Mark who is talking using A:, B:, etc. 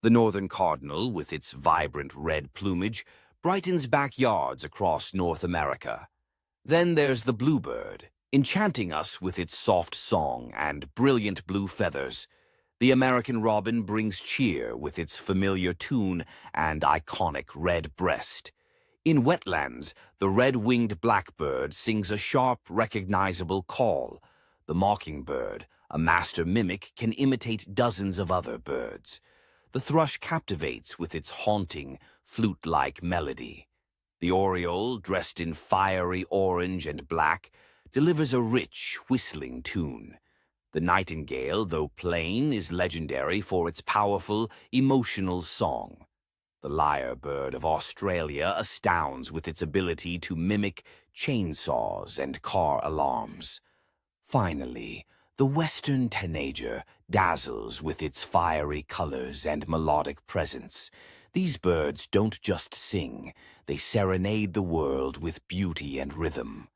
A: The northern cardinal, with its vibrant red plumage, brightens backyards across North America. Then there's the bluebird, enchanting us with its soft song and brilliant blue feathers. The American robin brings cheer with its familiar tune and iconic red breast. In wetlands, the red-winged blackbird sings a sharp, recognizable call. The mockingbird, a master mimic, can imitate dozens of other birds. The thrush captivates with its haunting, flute-like melody. The oriole, dressed in fiery orange and black, delivers a rich, whistling tune. The nightingale, though plain, is legendary for its powerful, emotional song. The lyrebird of Australia astounds with its ability to mimic chainsaws and car alarms. Finally, the western tanager dazzles with its fiery colors and melodic presence. These birds don't just sing, they serenade the world with beauty and rhythm.